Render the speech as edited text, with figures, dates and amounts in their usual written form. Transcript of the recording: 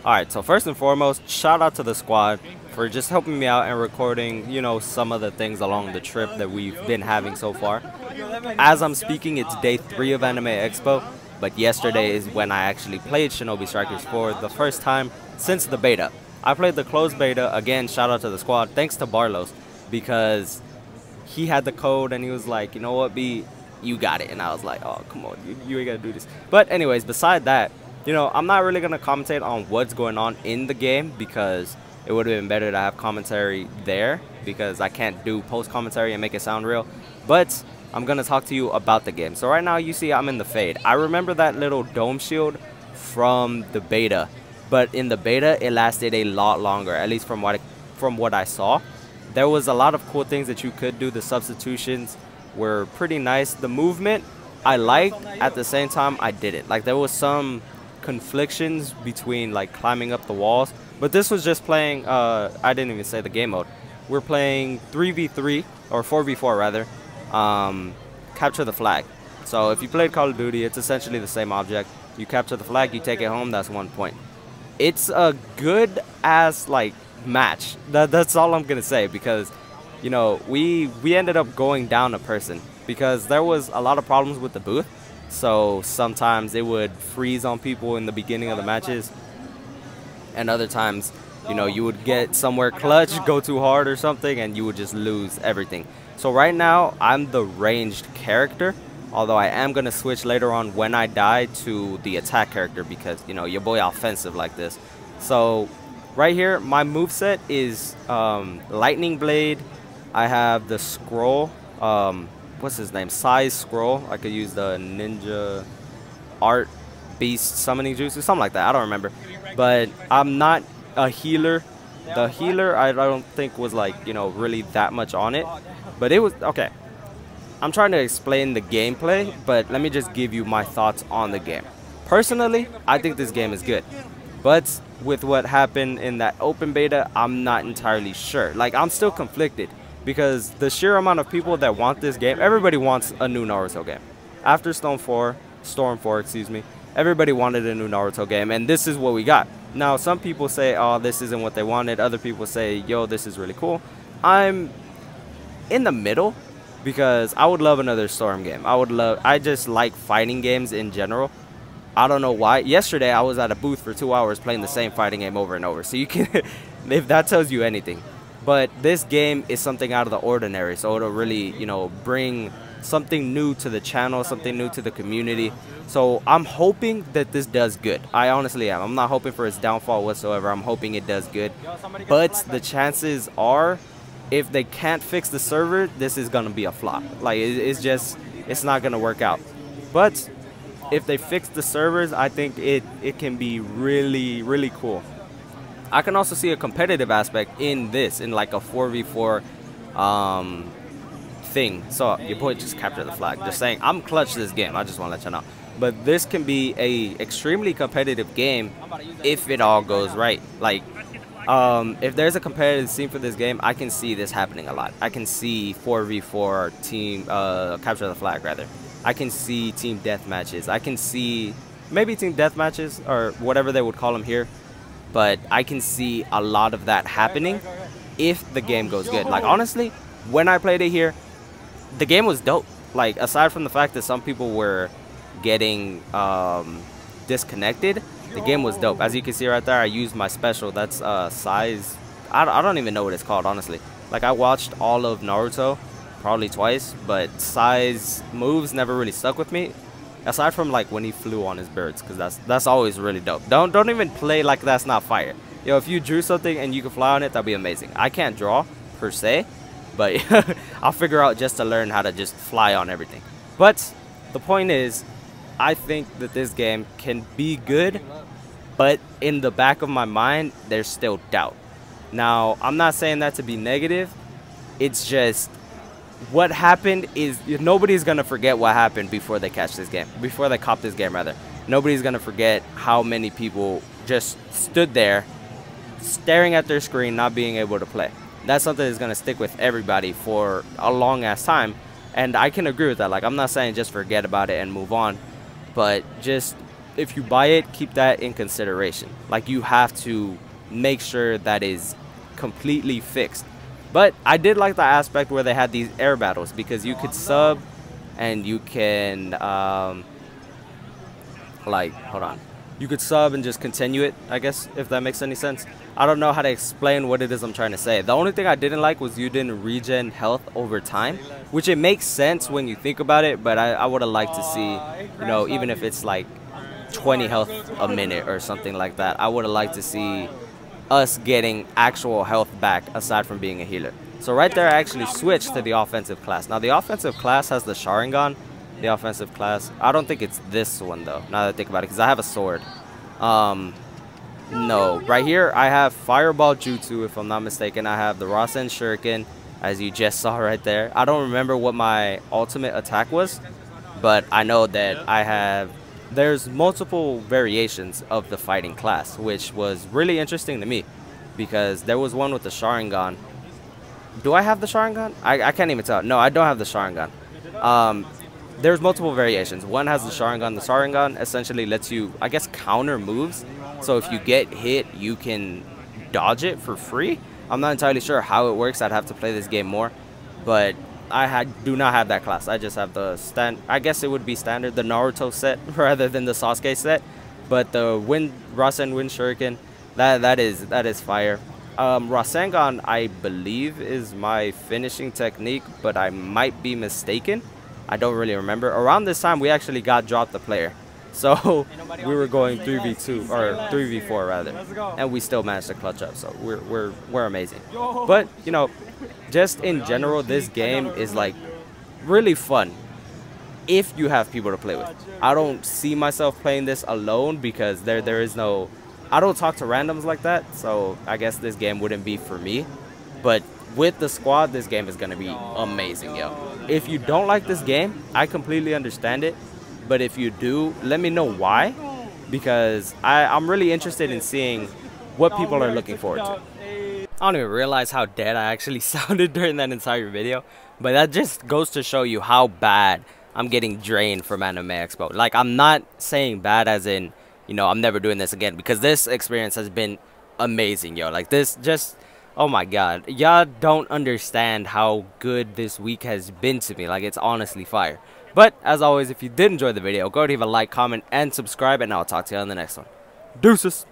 Alright, so first and foremost, shout out to the squad for just helping me out and recording, you know, some of the things along the trip that we've been having so far. As I'm speaking, it's day 3 of Anime Expo, but yesterday is when I actually played Shinobi Strikers for the first time since the beta. I played the closed beta, again, shout out to the squad, thanks to Barlos, because he had the code and he was like, you know what, B, you got it. And I was like, oh, come on, you ain't gotta do this. But anyways, beside that, you know, I'm not really going to commentate on what's going on in the game because it would have been better to have commentary there because I can't do post-commentary and make it sound real. But I'm going to talk to you about the game. So right now you see I'm in the Fade. I remember that little dome shield from the beta. But in the beta, it lasted a lot longer, at least from what I saw. There was a lot of cool things that you could do. The substitutions were pretty nice. The movement I liked. At the same time, I didn't. Like, there was some conflictions between like climbing up the walls, but this was just playing I didn't even say the game mode. We're playing 3v3 or 4v4 rather, capture the flag. So if you played Call of Duty, it's essentially the same object. You capture the flag, you take it home, that's 1 point. It's a good ass like match. That's all I'm gonna say, because you know we ended up going down a person because there was a lot of problems with the booth. So sometimes it would freeze on people in the beginning of the matches, and other times, you know, you would get somewhere clutch, go too hard or something, and you would just lose everything. So right now, I'm the ranged character, although I am going to switch later on when I die to the attack character because, you know, your boy offensive like this. So right here, my moveset is Lightning Blade. I have the scroll. What's his name? Size scroll. I could use the ninja art beast summoning jutsu, something like that. I don't remember. But I'm not a healer. The healer I don't think was like, you know, really that much on it. But it was okay. I'm trying to explain the gameplay, but let me just give you my thoughts on the game. Personally, I think this game is good. But with what happened in that open beta, I'm not entirely sure. Like, I'm still conflicted. Because the sheer amount of people that want this game, everybody wants a new Naruto game. After Storm 4, excuse me, everybody wanted a new Naruto game, and this is what we got. Now, some people say, oh, this isn't what they wanted. Other people say, yo, this is really cool. I'm in the middle because I would love another Storm game. I just like fighting games in general. I don't know why. Yesterday, I was at a booth for 2 hours playing the same fighting game over and over. So you can, if that tells you anything. But this game is something out of the ordinary, so it'll really, you know, bring something new to the channel, something new to the community. So I'm hoping that this does good. I honestly am. I'm not hoping for its downfall whatsoever. I'm hoping it does good. But the chances are, if they can't fix the server, this is going to be a flop. Like, it's not going to work out. But if they fix the servers, I think it can be really, really cool. I can also see a competitive aspect in this, in like a 4v4 thing. So your boy just captured the flag. Just saying, I'm clutch this game. I just want to let you know. But this can be a extremely competitive game if it all goes right. Like, if there's a competitive scene for this game, I can see this happening a lot. I can see 4v4 team capture the flag rather. I can see team death matches. I can see maybe team death matches or whatever they would call them here. But I can see a lot of that happening if the game goes good. Like, honestly, when I played it here, the game was dope. Like, aside from the fact that some people were getting disconnected, the game was dope. As you can see right there, I used my special. That's size. I don't even know what it's called, honestly. Like, I watched all of Naruto probably twice, but size moves never really stuck with me. Aside from like when he flew on his birds, because that's always really dope. Don't even play like that's not fire. Yo, if you drew something and you can fly on it, that'd be amazing. I can't draw per se, but I'll figure out just to learn how to just fly on everything. But the point is, I think that this game can be good, but in the back of my mind, there's still doubt. Now, I'm not saying that to be negative. It's just, what happened is nobody's going to forget what happened before they catch this game. Before they cop this game, rather. Nobody's going to forget how many people just stood there staring at their screen, not being able to play. That's something that's going to stick with everybody for a long-ass time. And I can agree with that. Like, I'm not saying just forget about it and move on. But just if you buy it, keep that in consideration. Like, you have to make sure that is completely fixed. But I did like the aspect where they had these air battles, because you could sub and you can like, hold on, you could sub and just continue it, I guess, if that makes any sense. I don't know how to explain what it is I'm trying to say. The only thing I didn't like was you didn't regen health over time, which it makes sense when you think about it, but I would have liked to see, you know, even if it's like 20 health a minute or something like that, I would have liked to see us getting actual health back aside from being a healer. So right there, I actually switched to the offensive class. Now, the offensive class has the Sharingan. The offensive class, I don't think it's this one though, now that I think about it, because I have a sword. No, right here I have Fireball Jutsu, if I'm not mistaken. I have the Rasen Shuriken, as you just saw right there. I don't remember what my ultimate attack was, but I know that I have, there's multiple variations of the fighting class, which was really interesting to me, because there was one with the Sharingan. Do I have the Sharingan? I can't even tell. No, I don't have the Sharingan. There's multiple variations. One has the Sharingan. The Sharingan essentially lets you, I guess, counter moves. So if you get hit, you can dodge it for free. I'm not entirely sure how it works. I'd have to play this game more. But I do not have that class. I just have the I guess it would be standard, the Naruto set rather than the Sasuke set. But the Rasen Wind Shuriken, that is fire. Rasengan, I believe, is my finishing technique, but I might be mistaken. I don't really remember. Around this time, we actually got dropped the player. So we were going 3v2 or 3v4 rather, and we still managed to clutch up. So we're amazing. But you know, just in general, this game is like really fun if you have people to play with. I don't see myself playing this alone, because there is no, I don't talk to randoms like that. So I guess this game wouldn't be for me. But with the squad, this game is gonna be amazing, yo. If you don't like this game, I completely understand it. But if you do, let me know why, because I'm really interested in seeing what people are looking forward to. I don't even realize how dead I actually sounded during that entire video, but that just goes to show you how bad I'm getting drained from Anime Expo. Like, I'm not saying bad as in, you know, I'm never doing this again, because this experience has been amazing, yo. Like, this just, oh my god, y'all don't understand how good this week has been to me. Like, it's honestly fire. But as always, if you did enjoy the video, go ahead and leave a like, comment, and subscribe, and I'll talk to you on the next one. Deuces.